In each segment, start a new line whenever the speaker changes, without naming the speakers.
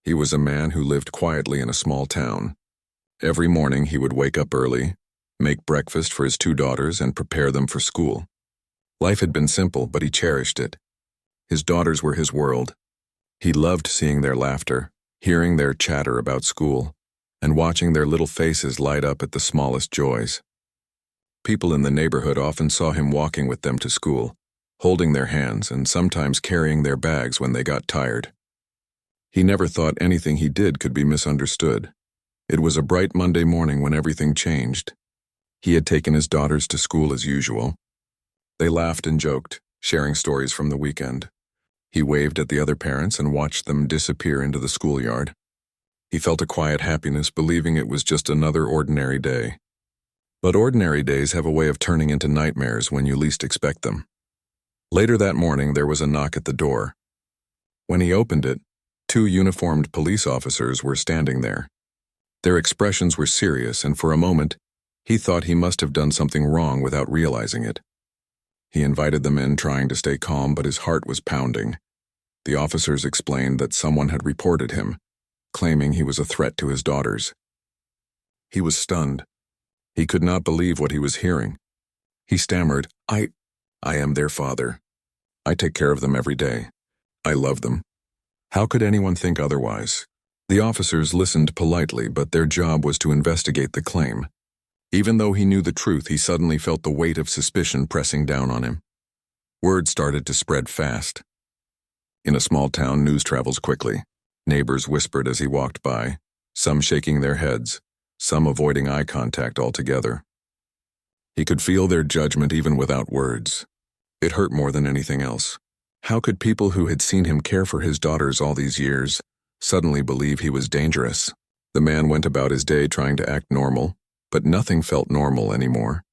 He was a man who lived quietly in a small town. Every morning he would wake up early, make breakfast for his two daughters, and prepare them for school. Life had been simple, but he cherished it. His daughters were his world. He loved seeing their laughter, hearing their chatter about school, and watching their little faces light up at the smallest joys. People in the neighborhood often saw him walking with them to school, holding their hands and sometimes carrying their bags when they got tired. He never thought anything he did could be misunderstood. It was a bright Monday morning when everything changed. He had taken his daughters to school as usual. They laughed and joked, sharing stories from the weekend. He waved at the other parents and watched them disappear into the schoolyard. He felt a quiet happiness, believing it was just another ordinary day. But ordinary days have a way of turning into nightmares when you least expect them. Later that morning, there was a knock at the door. When he opened it, two uniformed police officers were standing there. Their expressions were serious, and for a moment, he thought he must have done something wrong without realizing it. He invited them in, trying to stay calm, but his heart was pounding. The officers explained that someone had reported him, claiming he was a threat to his daughters. He was stunned. He could not believe what he was hearing. He stammered, I am their father. I take care of them every day. I love them. How could anyone think otherwise? The officers listened politely, but their job was to investigate the claim. Even though he knew the truth, he suddenly felt the weight of suspicion pressing down on him. Word started to spread fast. In a small town, news travels quickly. Neighbors whispered as he walked by, some shaking their heads, some avoiding eye contact altogether. He could feel their judgment even without words. It hurt more than anything else. How could people who had seen him care for his daughters all these years suddenly believe he was dangerous? The man went about his day trying to act normal, but nothing felt normal anymore.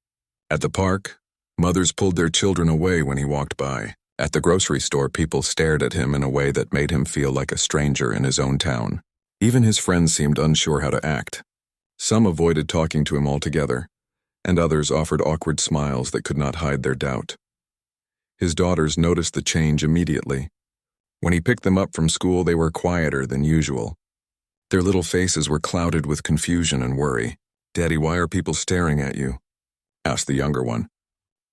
At the park, mothers pulled their children away when he walked by. At the grocery store, people stared at him in a way that made him feel like a stranger in his own town. Even his friends seemed unsure how to act. Some avoided talking to him altogether, and others offered awkward smiles that could not hide their doubt. His daughters noticed the change immediately. When he picked them up from school, they were quieter than usual. Their little faces were clouded with confusion and worry. "Daddy, why are people staring at you?" asked the younger one.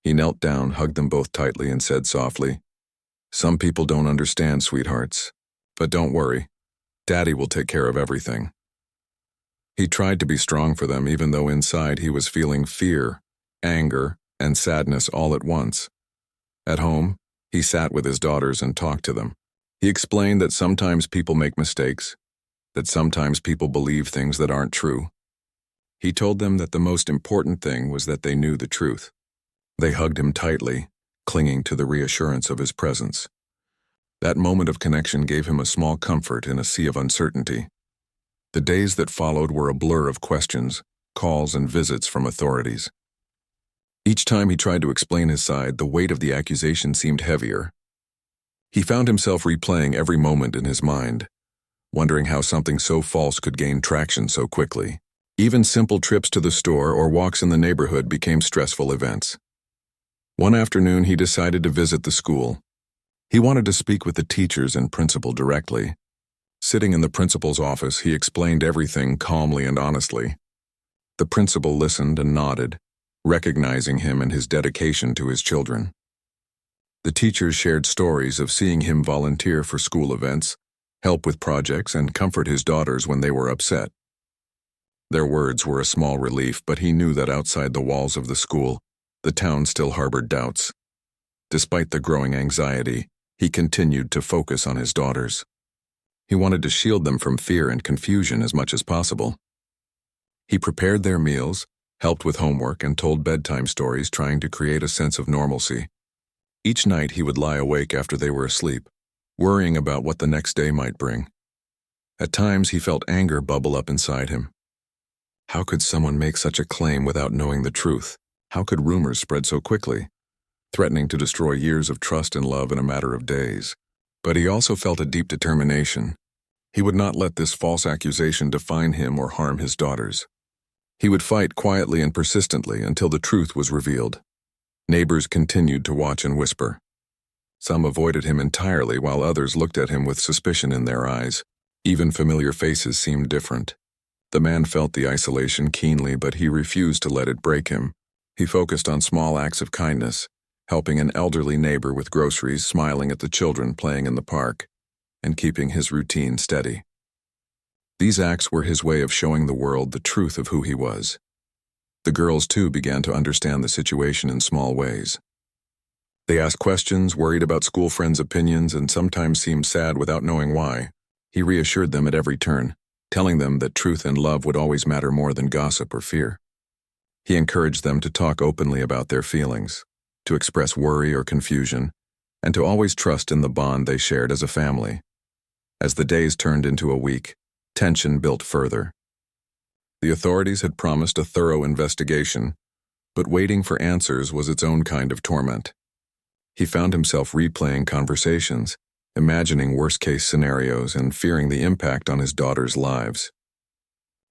He knelt down, hugged them both tightly, and said softly, "Some people don't understand, sweethearts. But don't worry. Daddy will take care of everything." He tried to be strong for them, even though inside he was feeling fear, anger, and sadness all at once. At home, he sat with his daughters and talked to them. He explained that sometimes people make mistakes, that sometimes people believe things that aren't true. He told them that the most important thing was that they knew the truth. They hugged him tightly, clinging to the reassurance of his presence. That moment of connection gave him a small comfort in a sea of uncertainty. The days that followed were a blur of questions, calls, and visits from authorities. Each time he tried to explain his side, the weight of the accusation seemed heavier. He found himself replaying every moment in his mind, wondering how something so false could gain traction so quickly. Even simple trips to the store or walks in the neighborhood became stressful events. One afternoon, he decided to visit the school. He wanted to speak with the teachers and principal directly. Sitting in the principal's office, he explained everything calmly and honestly. The principal listened and nodded, recognizing him and his dedication to his children. The teachers shared stories of seeing him volunteer for school events, help with projects, and comfort his daughters when they were upset. Their words were a small relief, but he knew that outside the walls of the school, the town still harbored doubts. Despite the growing anxiety, he continued to focus on his daughters. He wanted to shield them from fear and confusion as much as possible. He prepared their meals, helped with homework, and told bedtime stories, trying to create a sense of normalcy. Each night he would lie awake after they were asleep, worrying about what the next day might bring. At times he felt anger bubble up inside him. How could someone make such a claim without knowing the truth? How could rumors spread so quickly, threatening to destroy years of trust and love in a matter of days? But he also felt a deep determination. He would not let this false accusation define him or harm his daughters. He would fight quietly and persistently until the truth was revealed. Neighbors continued to watch and whisper. Some avoided him entirely, while others looked at him with suspicion in their eyes. Even familiar faces seemed different. The man felt the isolation keenly, but he refused to let it break him. He focused on small acts of kindness, helping an elderly neighbor with groceries, smiling at the children playing in the park, and keeping his routine steady. These acts were his way of showing the world the truth of who he was. The girls, too, began to understand the situation in small ways. They asked questions, worried about school friends' opinions, and sometimes seemed sad without knowing why. He reassured them at every turn, telling them that truth and love would always matter more than gossip or fear. He encouraged them to talk openly about their feelings, to express worry or confusion, and to always trust in the bond they shared as a family. As the days turned into a week, tension built further. The authorities had promised a thorough investigation, but waiting for answers was its own kind of torment. He found himself replaying conversations, imagining worst-case scenarios, and fearing the impact on his daughters' lives.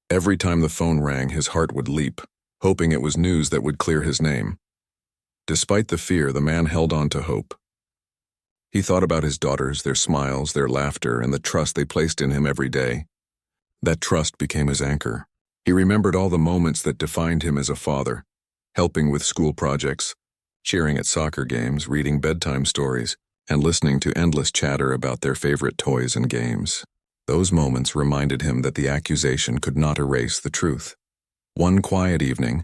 Every time the phone rang, his heart would leap, hoping it was news that would clear his name. Despite the fear, the man held on to hope. He thought about his daughters, their smiles, their laughter, and the trust they placed in him every day. That trust became his anchor. He remembered all the moments that defined him as a father, helping with school projects, cheering at soccer games, reading bedtime stories, and listening to endless chatter about their favorite toys and games. Those moments reminded him that the accusation could not erase the truth. One quiet evening,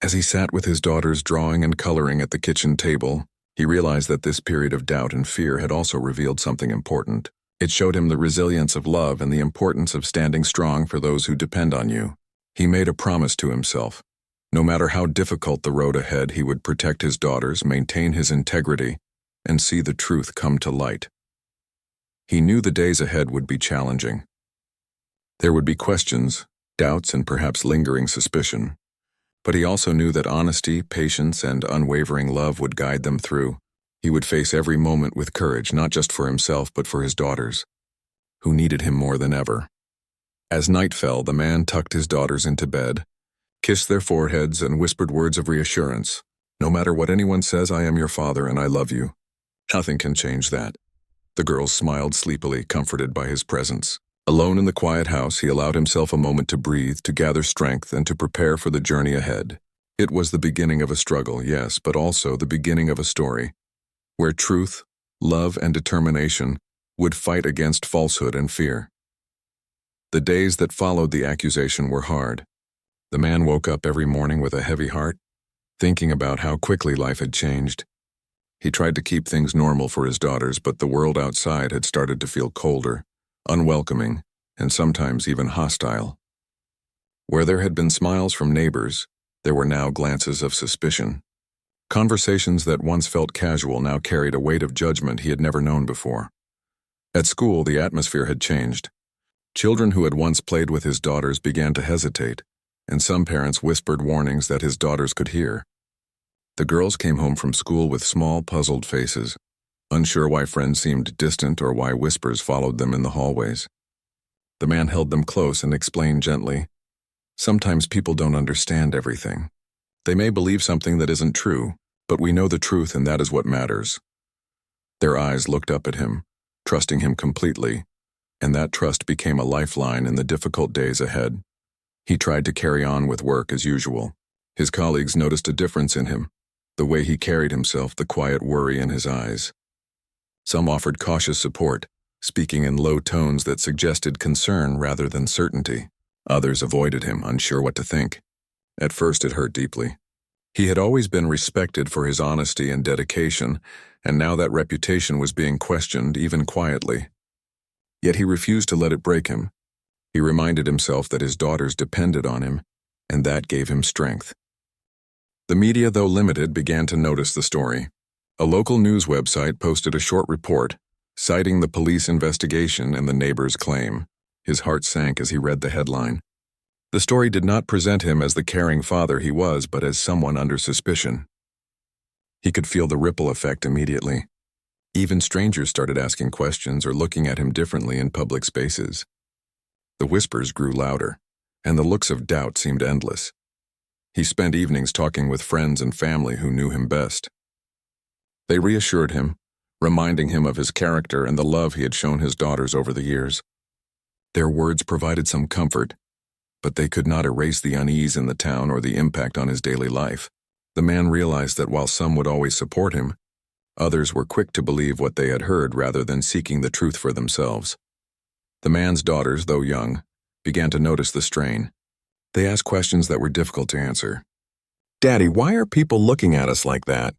as he sat with his daughters drawing and coloring at the kitchen table, he realized that this period of doubt and fear had also revealed something important. It showed him the resilience of love and the importance of standing strong for those who depend on you. He made a promise to himself. No matter how difficult the road ahead, he would protect his daughters, maintain his integrity, and see the truth come to light. He knew the days ahead would be challenging. There would be questions, doubts, and perhaps lingering suspicion. But he also knew that honesty, patience, and unwavering love would guide them through. He would face every moment with courage, not just for himself, but for his daughters, who needed him more than ever. As night fell, the man tucked his daughters into bed, kissed their foreheads, and whispered words of reassurance. No matter what anyone says, I am your father and I love you. Nothing can change that. The girls smiled sleepily, comforted by his presence. Alone in the quiet house, he allowed himself a moment to breathe, to gather strength, and to prepare for the journey ahead. It was the beginning of a struggle, yes, but also the beginning of a story, where truth, love, and determination would fight against falsehood and fear. The days that followed the accusation were hard. The man woke up every morning with a heavy heart, thinking about how quickly life had changed. He tried to keep things normal for his daughters, but the world outside had started to feel colder, unwelcoming, and sometimes even hostile. Where there had been smiles from neighbors, there were now glances of suspicion. Conversations that once felt casual now carried a weight of judgment he had never known before. At school, the atmosphere had changed. Children who had once played with his daughters began to hesitate, and some parents whispered warnings that his daughters could hear. The girls came home from school with small, puzzled faces, unsure why friends seemed distant or why whispers followed them in the hallways. The man held them close and explained gently, "Sometimes people don't understand everything. They may believe something that isn't true, but we know the truth and that is what matters." Their eyes looked up at him, trusting him completely, and that trust became a lifeline in the difficult days ahead. He tried to carry on with work as usual. His colleagues noticed a difference in him, the way he carried himself, the quiet worry in his eyes. Some offered cautious support, speaking in low tones that suggested concern rather than certainty. Others avoided him, unsure what to think. At first it hurt deeply. He had always been respected for his honesty and dedication, and now that reputation was being questioned, even quietly. Yet he refused to let it break him. He reminded himself that his daughters depended on him, and that gave him strength. The media, though limited, began to notice the story. A local news website posted a short report, citing the police investigation and the neighbor's claim. His heart sank as he read the headline. The story did not present him as the caring father he was, but as someone under suspicion. He could feel the ripple effect immediately. Even strangers started asking questions or looking at him differently in public spaces. The whispers grew louder, and the looks of doubt seemed endless. He spent evenings talking with friends and family who knew him best. They reassured him, reminding him of his character and the love he had shown his daughters over the years. Their words provided some comfort, but they could not erase the unease in the town or the impact on his daily life. The man realized that while some would always support him, others were quick to believe what they had heard rather than seeking the truth for themselves. The man's daughters, though young, began to notice the strain. They asked questions that were difficult to answer. "Daddy, why are people looking at us like that?"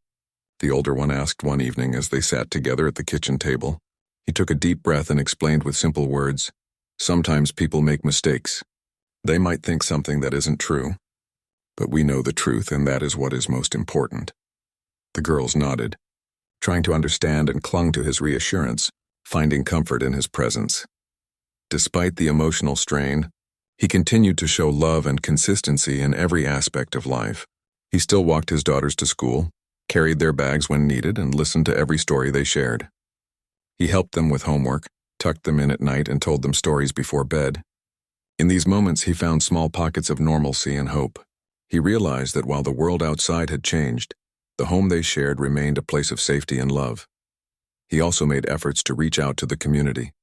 the older one asked one evening as they sat together at the kitchen table. He took a deep breath and explained with simple words, "Sometimes people make mistakes. They might think something that isn't true, but we know the truth, and that is what is most important." The girls nodded, trying to understand, and clung to his reassurance, finding comfort in his presence. Despite the emotional strain, he continued to show love and consistency in every aspect of life. He still walked his daughters to school, carried their bags when needed, and listened to every story they shared. He helped them with homework, tucked them in at night, and told them stories before bed. In these moments, he found small pockets of normalcy and hope. He realized that while the world outside had changed, the home they shared remained a place of safety and love. He also made efforts to reach out to the community.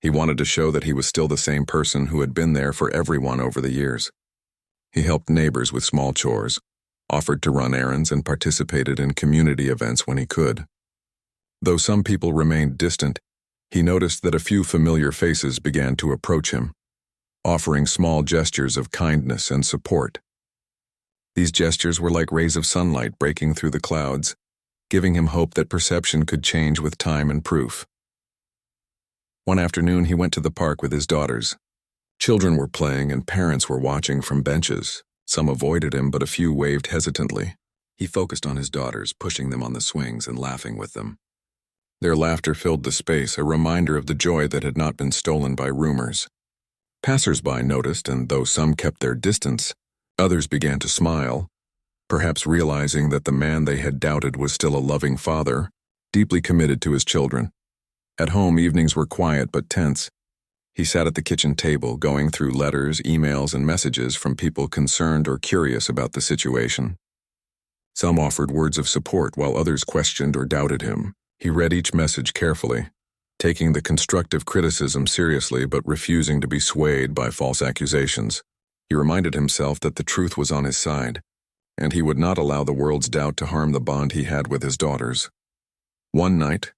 He wanted to show that he was still the same person who had been there for everyone over the years. He helped neighbors with small chores, offered to run errands, and participated in community events when he could. Though some people remained distant, he noticed that a few familiar faces began to approach him, offering small gestures of kindness and support. These gestures were like rays of sunlight breaking through the clouds, giving him hope that perception could change with time and proof. One afternoon, he went to the park with his daughters. Children were playing and parents were watching from benches. Some avoided him, but a few waved hesitantly. He focused on his daughters, pushing them on the swings and laughing with them. Their laughter filled the space, a reminder of the joy that had not been stolen by rumors. Passers-by noticed, and though some kept their distance, others began to smile, perhaps realizing that the man they had doubted was still a loving father, deeply committed to his children. At home, evenings were quiet but tense. He sat at the kitchen table, going through letters, emails, and messages from people concerned or curious about the situation. Some offered words of support, while others questioned or doubted him. He read each message carefully, taking the constructive criticism seriously but refusing to be swayed by false accusations. He reminded himself that the truth was on his side, and he would not allow the world's doubt to harm the bond he had with his daughters. One night,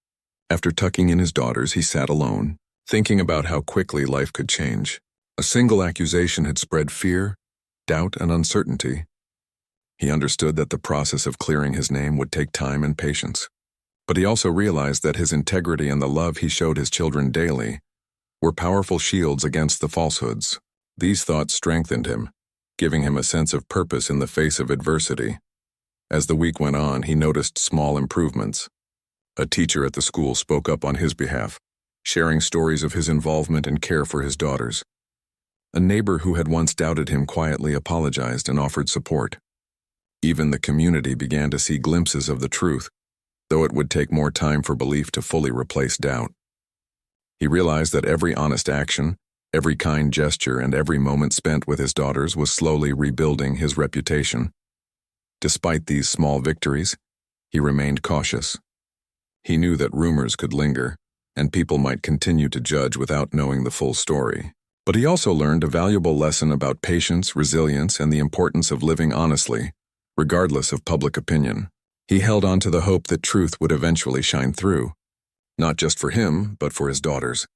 after tucking in his daughters, he sat alone, thinking about how quickly life could change. A single accusation had spread fear, doubt, and uncertainty. He understood that the process of clearing his name would take time and patience. But he also realized that his integrity and the love he showed his children daily were powerful shields against the falsehoods. These thoughts strengthened him, giving him a sense of purpose in the face of adversity. As the week went on, he noticed small improvements. A teacher at the school spoke up on his behalf, sharing stories of his involvement and care for his daughters. A neighbor who had once doubted him quietly apologized and offered support. Even the community began to see glimpses of the truth, though it would take more time for belief to fully replace doubt. He realized that every honest action, every kind gesture, and every moment spent with his daughters was slowly rebuilding his reputation. Despite these small victories, he remained cautious. He knew that rumors could linger, and people might continue to judge without knowing the full story. But he also learned a valuable lesson about patience, resilience, and the importance of living honestly, regardless of public opinion. He held on to the hope that truth would eventually shine through, not just for him, but for his daughters,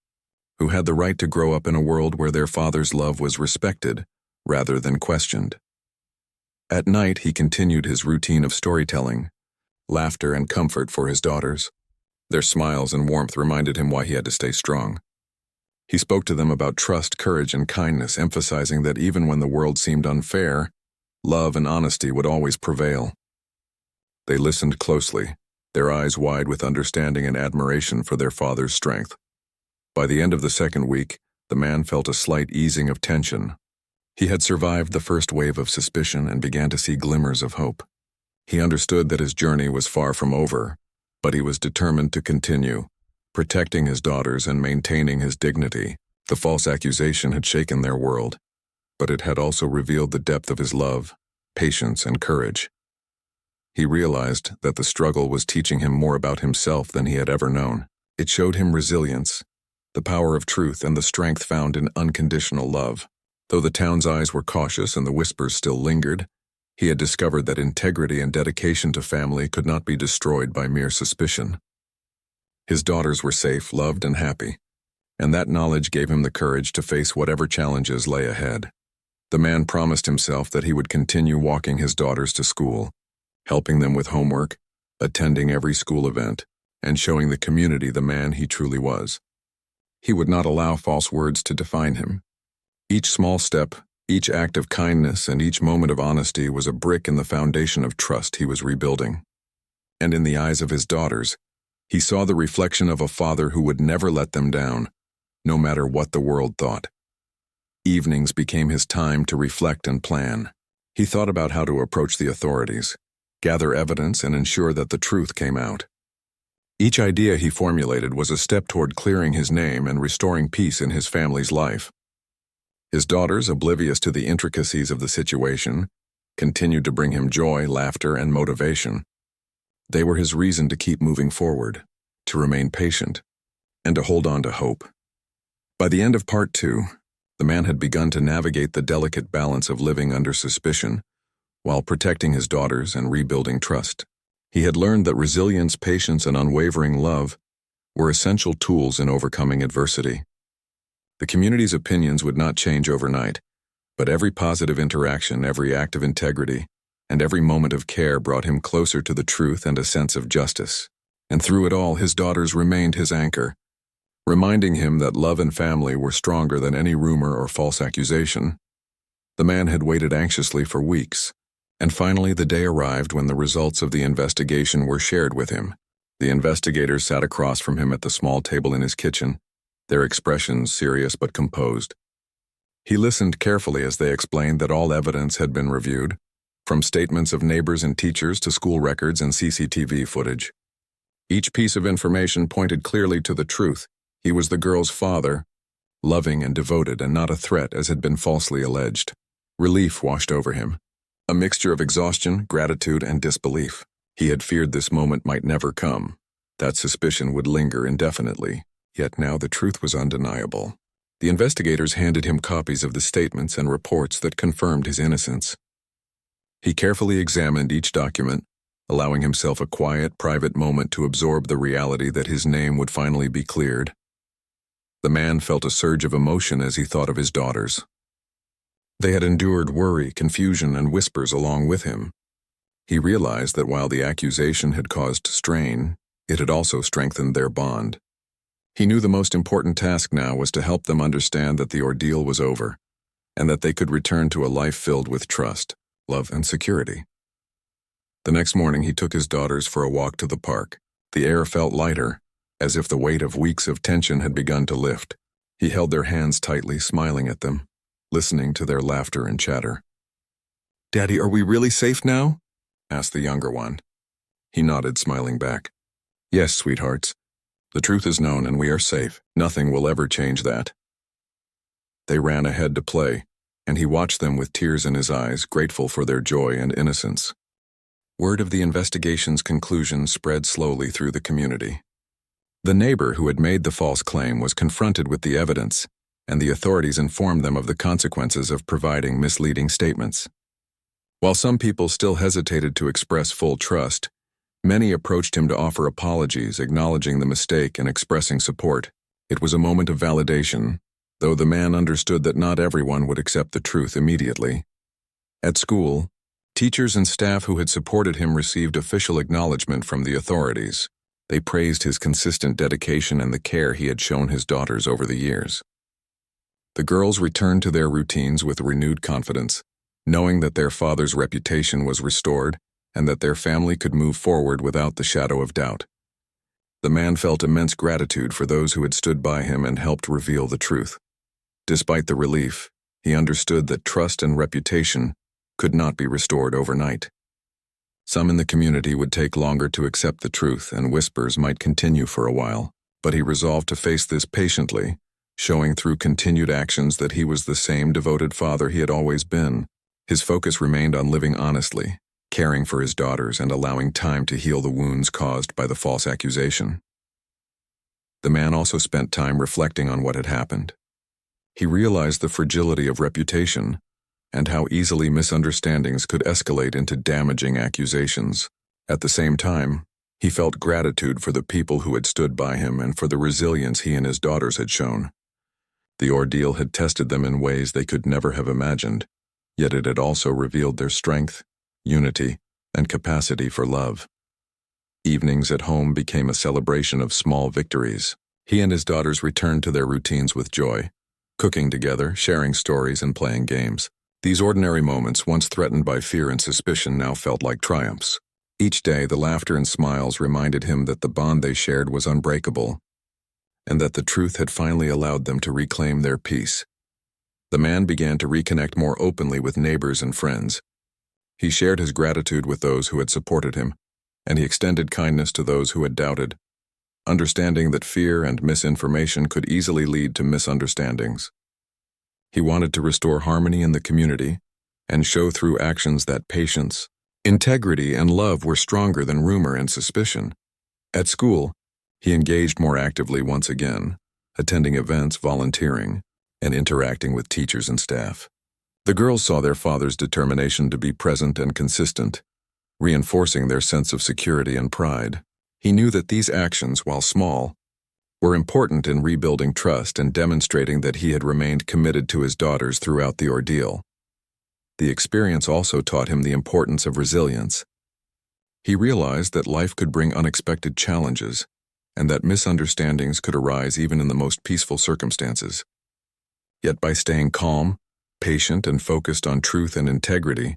who had the right to grow up in a world where their father's love was respected rather than questioned. At night, he continued his routine of storytelling, laughter, and comfort for his daughters. Their smiles and warmth reminded him why he had to stay strong. He spoke to them about trust, courage, and kindness, emphasizing that even when the world seemed unfair, love and honesty would always prevail. They listened closely, their eyes wide with understanding and admiration for their father's strength. By the end of the second week, the man felt a slight easing of tension. He had survived the first wave of suspicion and began to see glimmers of hope. He understood that his journey was far from over, but he was determined to continue, protecting his daughters and maintaining his dignity. The false accusation had shaken their world, but it had also revealed the depth of his love, patience, and courage. He realized that the struggle was teaching him more about himself than he had ever known. It showed him resilience, the power of truth and the strength found in unconditional love. Though the town's eyes were cautious and the whispers still lingered, he had discovered that integrity and dedication to family could not be destroyed by mere suspicion. His daughters were safe, loved, and happy, and that knowledge gave him the courage to face whatever challenges lay ahead. The man promised himself that he would continue walking his daughters to school, helping them with homework, attending every school event, and showing the community the man he truly was. He would not allow false words to define him. Each small step, each act of kindness, and each moment of honesty was a brick in the foundation of trust he was rebuilding. And in the eyes of his daughters, he saw the reflection of a father who would never let them down, no matter what the world thought. Evenings became his time to reflect and plan. He thought about how to approach the authorities, gather evidence, and ensure that the truth came out. Each idea he formulated was a step toward clearing his name and restoring peace in his family's life. His daughters, oblivious to the intricacies of the situation, continued to bring him joy, laughter, and motivation. They were his reason to keep moving forward, to remain patient, and to hold on to hope. By the end of Part 2, the man had begun to navigate the delicate balance of living under suspicion while protecting his daughters and rebuilding trust. He had learned that resilience, patience, and unwavering love were essential tools in overcoming adversity. The community's opinions would not change overnight, but every positive interaction, every act of integrity, and every moment of care brought him closer to the truth and a sense of justice. And through it all, his daughters remained his anchor, reminding him that love and family were stronger than any rumor or false accusation. The man had waited anxiously for weeks, and finally the day arrived when the results of the investigation were shared with him. The investigators sat across from him at the small table in his kitchen, their expressions serious but composed. He listened carefully as they explained that all evidence had been reviewed, from statements of neighbors and teachers to school records and CCTV footage. Each piece of information pointed clearly to the truth. He was the girl's father, loving and devoted, and not a threat as had been falsely alleged. Relief washed over him, a mixture of exhaustion, gratitude, and disbelief. He had feared this moment might never come, that suspicion would linger indefinitely. Yet now the truth was undeniable. The investigators handed him copies of the statements and reports that confirmed his innocence. He carefully examined each document, allowing himself a quiet, private moment to absorb the reality that his name would finally be cleared. The man felt a surge of emotion as he thought of his daughters. They had endured worry, confusion, and whispers along with him. He realized that while the accusation had caused strain, it had also strengthened their bond. He knew the most important task now was to help them understand that the ordeal was over, and that they could return to a life filled with trust, love, and security. The next morning he took his daughters for a walk to the park. The air felt lighter, as if the weight of weeks of tension had begun to lift. He held their hands tightly, smiling at them, listening to their laughter and chatter. "Daddy, are we really safe now?" asked the younger one. He nodded, smiling back. "Yes, sweethearts. The truth is known and we are safe. Nothing will ever change that." They ran ahead to play, and he watched them with tears in his eyes, grateful for their joy and innocence. Word of the investigation's conclusion spread slowly through the community. The neighbor who had made the false claim was confronted with the evidence, and the authorities informed them of the consequences of providing misleading statements. While some people still hesitated to express full trust, many approached him to offer apologies, acknowledging the mistake and expressing support. It was a moment of validation, though the man understood that not everyone would accept the truth immediately. At school, teachers and staff who had supported him received official acknowledgement from the authorities. They praised his consistent dedication and the care he had shown his daughters over the years. The girls returned to their routines with renewed confidence, knowing that their father's reputation was restored and that their family could move forward without the shadow of doubt. The man felt immense gratitude for those who had stood by him and helped reveal the truth. Despite the relief, he understood that trust and reputation could not be restored overnight. Some in the community would take longer to accept the truth, and whispers might continue for a while, but he resolved to face this patiently, showing through continued actions that he was the same devoted father he had always been. His focus remained on living honestly, caring for his daughters, and allowing time to heal the wounds caused by the false accusation. The man also spent time reflecting on what had happened. He realized the fragility of reputation and how easily misunderstandings could escalate into damaging accusations. At the same time, he felt gratitude for the people who had stood by him and for the resilience he and his daughters had shown. The ordeal had tested them in ways they could never have imagined, yet it had also revealed their strength, unity, and capacity for love. Evenings at home became a celebration of small victories. He and his daughters returned to their routines with joy, cooking together, sharing stories, and playing games. These ordinary moments, once threatened by fear and suspicion, now felt like triumphs. Each day, the laughter and smiles reminded him that the bond they shared was unbreakable, and that the truth had finally allowed them to reclaim their peace. The man began to reconnect more openly with neighbors and friends. He shared his gratitude with those who had supported him, and he extended kindness to those who had doubted, understanding that fear and misinformation could easily lead to misunderstandings. He wanted to restore harmony in the community and show through actions that patience, integrity, and love were stronger than rumor and suspicion. At school, he engaged more actively once again, attending events, volunteering, and interacting with teachers and staff. The girls saw their father's determination to be present and consistent, reinforcing their sense of security and pride. He knew that these actions, while small, were important in rebuilding trust and demonstrating that he had remained committed to his daughters throughout the ordeal. The experience also taught him the importance of resilience. He realized that life could bring unexpected challenges, and that misunderstandings could arise even in the most peaceful circumstances. Yet by staying calm, patient, and focused on truth and integrity,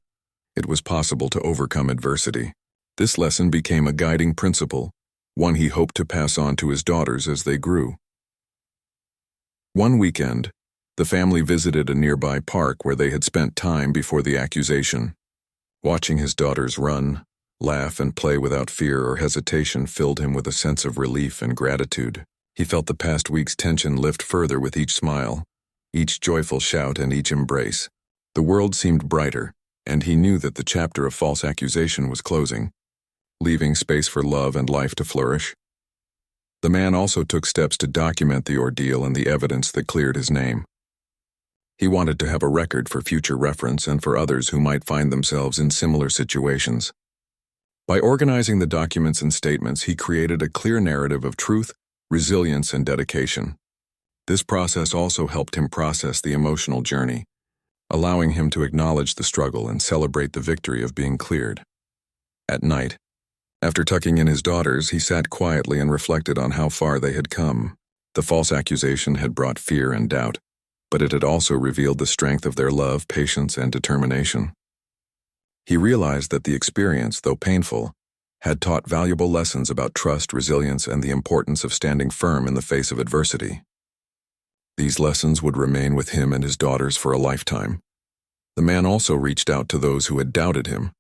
it was possible to overcome adversity. This lesson became a guiding principle, one he hoped to pass on to his daughters as they grew. One weekend, the family visited a nearby park where they had spent time before the accusation. Watching his daughters run, laugh, and play without fear or hesitation filled him with a sense of relief and gratitude. He felt the past week's tension lift further with each smile, each joyful shout, and each embrace. The world seemed brighter, and he knew that the chapter of false accusation was closing, leaving space for love and life to flourish. The man also took steps to document the ordeal and the evidence that cleared his name. He wanted to have a record for future reference and for others who might find themselves in similar situations. By organizing the documents and statements, he created a clear narrative of truth, resilience, and dedication. This process also helped him process the emotional journey, allowing him to acknowledge the struggle and celebrate the victory of being cleared. At night, after tucking in his daughters, he sat quietly and reflected on how far they had come. The false accusation had brought fear and doubt, but it had also revealed the strength of their love, patience, and determination. He realized that the experience, though painful, had taught valuable lessons about trust, resilience, and the importance of standing firm in the face of adversity. These lessons would remain with him and his daughters for a lifetime. The man also reached out to those who had doubted him,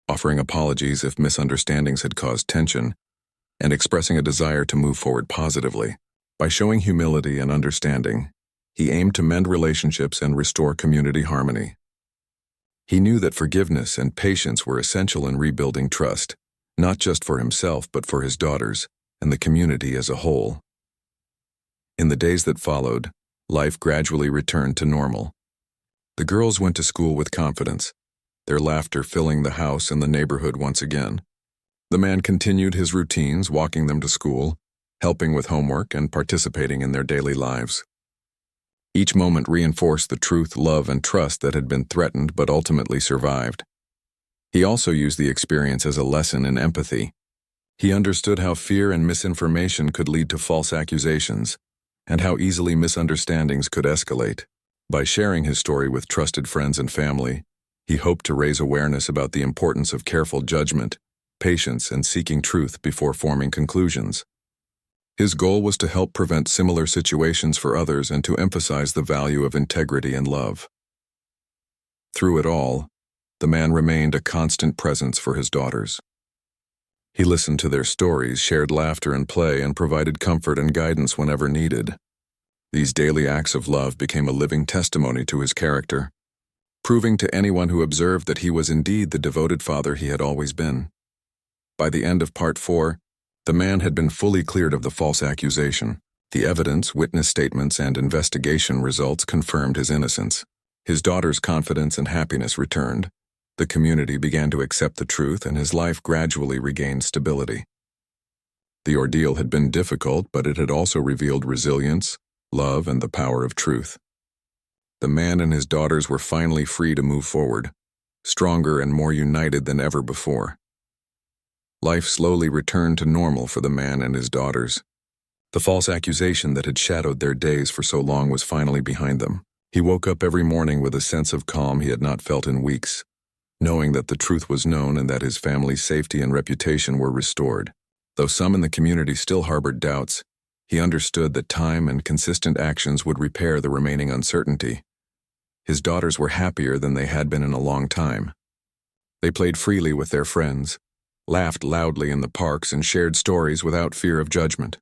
offering apologies if misunderstandings had caused tension, and expressing a desire to move forward positively. By showing humility and understanding, he aimed to mend relationships and restore community harmony. He knew that forgiveness and patience were essential in rebuilding trust, not just for himself but for his daughters and the community as a whole. In the days that followed, life gradually returned to normal. The girls went to school with confidence, their laughter filling the house and the neighborhood once again. The man continued his routines, walking them to school, helping with homework, and participating in their daily lives. Each moment reinforced the truth, love, and trust that had been threatened but ultimately survived. He also used the experience as a lesson in empathy. He understood how fear and misinformation could lead to false accusations, and how easily misunderstandings could escalate. By sharing his story with trusted friends and family, he hoped to raise awareness about the importance of careful judgment, patience, and seeking truth before forming conclusions. His goal was to help prevent similar situations for others and to emphasize the value of integrity and love. Through it all, the man remained a constant presence for his daughters. He listened to their stories, shared laughter and play, and provided comfort and guidance whenever needed. These daily acts of love became a living testimony to his character, proving to anyone who observed that he was indeed the devoted father he had always been. By the end of Part 4, the man had been fully cleared of the false accusation, The evidence, witness statements, and investigation results confirmed his innocence. His daughter's confidence and happiness returned. The community began to accept the truth, and his life gradually regained stability. The ordeal had been difficult, but it had also revealed resilience, love, and the power of truth. The man and his daughters were finally free to move forward, stronger and more united than ever before. Life slowly returned to normal for the man and his daughters. The false accusation that had shadowed their days for so long was finally behind them. He woke up every morning with a sense of calm he had not felt in weeks, knowing that the truth was known and that his family's safety and reputation were restored. Though some in the community still harbored doubts, he understood that time and consistent actions would repair the remaining uncertainty. His daughters were happier than they had been in a long time. They played freely with their friends, laughed loudly in the parks, and shared stories without fear of judgment.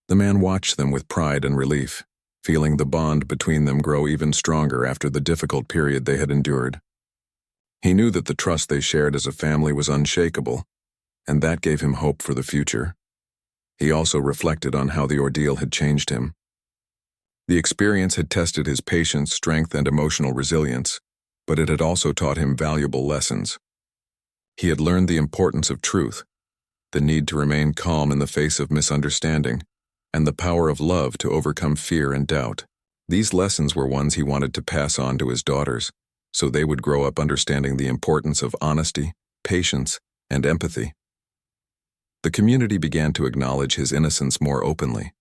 The man watched them with pride and relief, feeling the bond between them grow even stronger after the difficult period they had endured. He knew that the trust they shared as a family was unshakable, and that gave him hope for the future. He also reflected on how the ordeal had changed him. The experience had tested his patience, strength, and emotional resilience, but it had also taught him valuable lessons. He had learned the importance of truth, the need to remain calm in the face of misunderstanding, and the power of love to overcome fear and doubt. These lessons were ones he wanted to pass on to his daughters, so they would grow up understanding the importance of honesty, patience, and empathy. The community began to acknowledge his innocence more openly.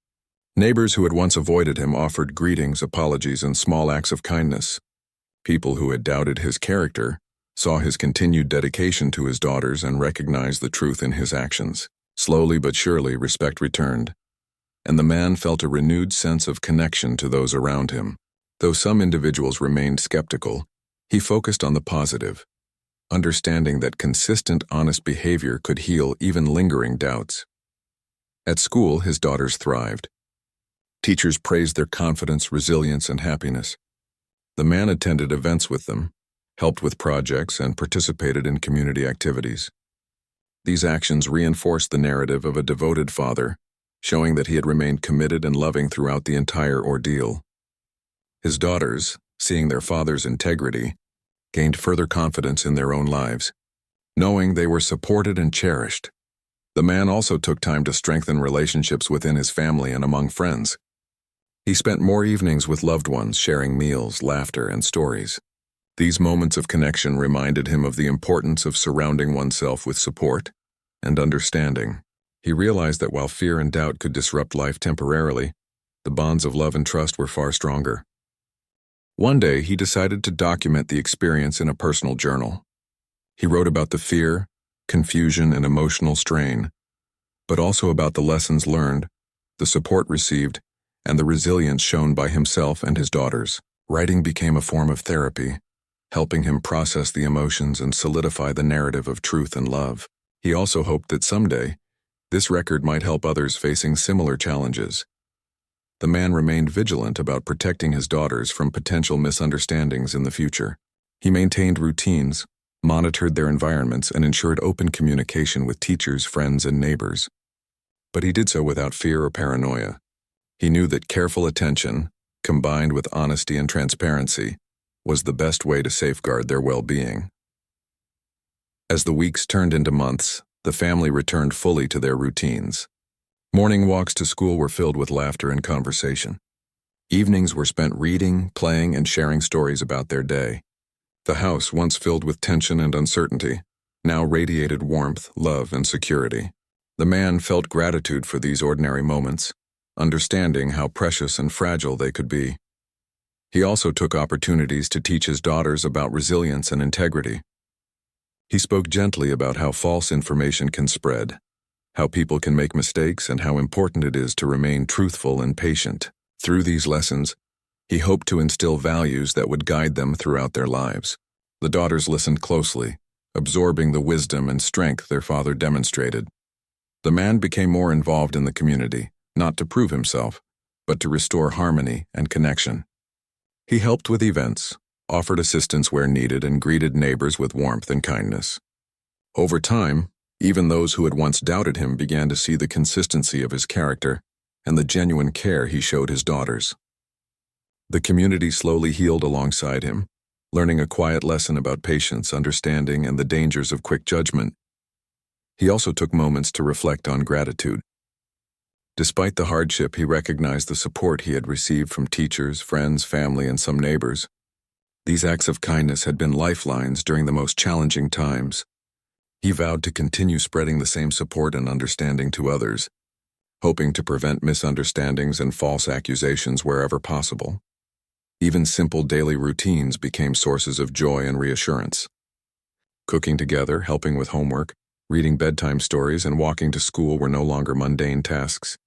Neighbors who had once avoided him offered greetings, apologies, and small acts of kindness. People who had doubted his character saw his continued dedication to his daughters and recognized the truth in his actions. Slowly but surely, respect returned, and the man felt a renewed sense of connection to those around him. Though some individuals remained skeptical, he focused on the positive, understanding that consistent, honest behavior could heal even lingering doubts. At school, his daughters thrived. Teachers praised their confidence, resilience, and happiness. The man attended events with them, helped with projects, and participated in community activities. These actions reinforced the narrative of a devoted father, showing that he had remained committed and loving throughout the entire ordeal. His daughters, seeing their father's integrity, gained further confidence in their own lives, knowing they were supported and cherished. The man also took time to strengthen relationships within his family and among friends. He spent more evenings with loved ones, sharing meals, laughter, and stories. These moments of connection reminded him of the importance of surrounding oneself with support and understanding. He realized that while fear and doubt could disrupt life temporarily, the bonds of love and trust were far stronger. One day, he decided to document the experience in a personal journal. He wrote about the fear, confusion, and emotional strain, but also about the lessons learned, the support received, and the resilience shown by himself and his daughters. Writing became a form of therapy, helping him process the emotions and solidify the narrative of truth and love. He also hoped that someday, this record might help others facing similar challenges. The man remained vigilant about protecting his daughters from potential misunderstandings in the future. He maintained routines, monitored their environments, and ensured open communication with teachers, friends, and neighbors. But he did so without fear or paranoia. He knew that careful attention, combined with honesty and transparency, was the best way to safeguard their well-being. As the weeks turned into months, the family returned fully to their routines. Morning walks to school were filled with laughter and conversation. Evenings were spent reading, playing, and sharing stories about their day. The house, once filled with tension and uncertainty, now radiated warmth, love, and security. The man felt gratitude for these ordinary moments, understanding how precious and fragile they could be. He also took opportunities to teach his daughters about resilience and integrity. He spoke gently about how false information can spread, how people can make mistakes, and how important it is to remain truthful and patient. Through these lessons, he hoped to instill values that would guide them throughout their lives. The daughters listened closely, absorbing the wisdom and strength their father demonstrated. The man became more involved in the community, not to prove himself, but to restore harmony and connection. He helped with events, offered assistance where needed, and greeted neighbors with warmth and kindness. Over time, even those who had once doubted him began to see the consistency of his character. and the genuine care he showed his daughters. The community slowly healed alongside him, learning a quiet lesson about patience, understanding, and the dangers of quick judgment. He also took moments to reflect on gratitude. Despite the hardship, he recognized the support he had received from teachers, friends, family, and some neighbors. These acts of kindness had been lifelines during the most challenging times. He vowed to continue spreading the same support and understanding to others, hoping to prevent misunderstandings and false accusations wherever possible. Even simple daily routines became sources of joy and reassurance. Cooking together, helping with homework, reading bedtime stories, and walking to school were no longer mundane tasks.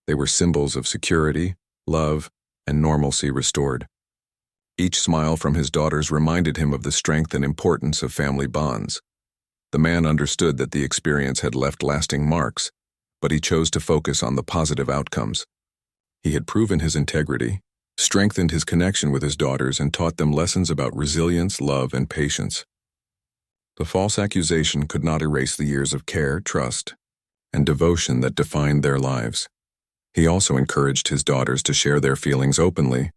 They were symbols of security, love, and normalcy restored. Each smile from his daughters reminded him of the strength and importance of family bonds. The man understood that the experience had left lasting marks, but he chose to focus on the positive outcomes. He had proven his integrity, strengthened his connection with his daughters, and taught them lessons about resilience, love, and patience. The false accusation could not erase the years of care, trust, and devotion that defined their lives. He also encouraged his daughters to share their feelings openly,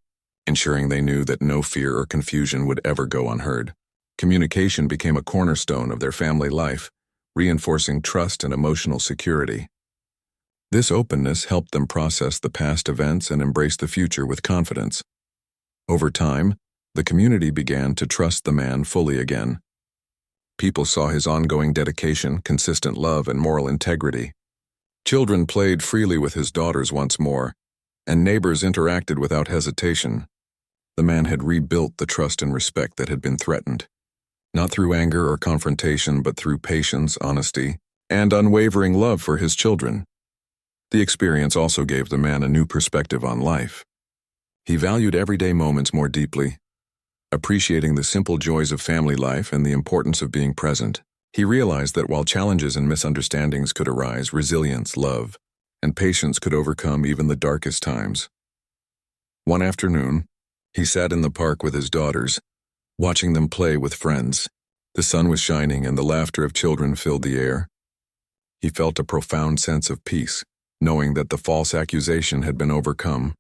ensuring they knew that no fear or confusion would ever go unheard. Communication became a cornerstone of their family life, reinforcing trust and emotional security. This openness helped them process the past events and embrace the future with confidence. Over time, the community began to trust the man fully again. People saw his ongoing dedication, consistent love, and moral integrity. Children played freely with his daughters once more, and neighbors interacted without hesitation. The man had rebuilt the trust and respect that had been threatened, not through anger or confrontation, but through patience, honesty, and unwavering love for his children. The experience also gave the man a new perspective on life. He valued everyday moments more deeply, appreciating the simple joys of family life and the importance of being present. He realized that while challenges and misunderstandings could arise, resilience, love, and patience could overcome even the darkest times. One afternoon, he sat in the park with his daughters, watching them play with friends. The sun was shining and the laughter of children filled the air. He felt a profound sense of peace, knowing that the false accusation had been overcome,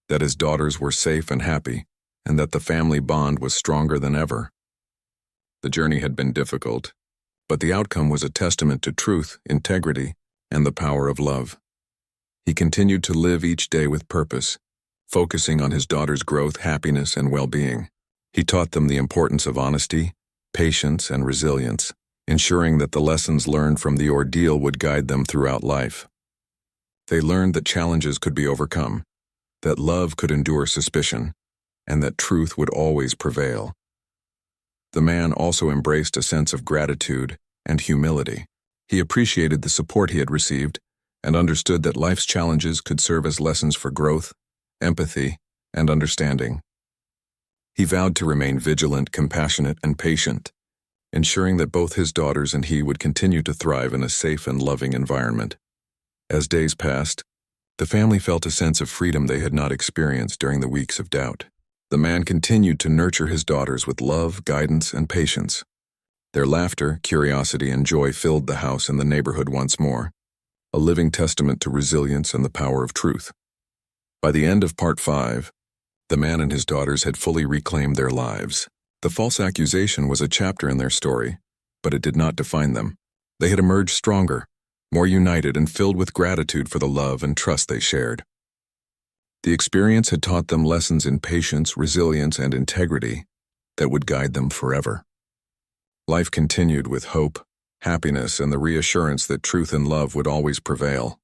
that his daughters were safe and happy, and that the family bond was stronger than ever. The journey had been difficult, but the outcome was a testament to truth, integrity, and the power of love. He continued to live each day with purpose, focusing on his daughters' growth, happiness, and well-being. He taught them the importance of honesty, patience, and resilience, ensuring that the lessons learned from the ordeal would guide them throughout life. They learned that challenges could be overcome, that love could endure suspicion, and that truth would always prevail. The man also embraced a sense of gratitude and humility. He appreciated the support he had received and understood that life's challenges could serve as lessons for growth, empathy, and understanding. He vowed to remain vigilant, compassionate, and patient, ensuring that both his daughters and he would continue to thrive in a safe and loving environment. As days passed, the family felt a sense of freedom they had not experienced during the weeks of doubt. The man continued to nurture his daughters with love, guidance, and patience. Their laughter, curiosity, and joy filled the house and the neighborhood once more, a living testament to resilience and the power of truth. By the end of Part 5, the man and his daughters had fully reclaimed their lives. The false accusation was a chapter in their story, but it did not define them. They had emerged stronger, more united, and filled with gratitude for the love and trust they shared. The experience had taught them lessons in patience, resilience, and integrity that would guide them forever. Life continued with hope, happiness, and the reassurance that truth and love would always prevail.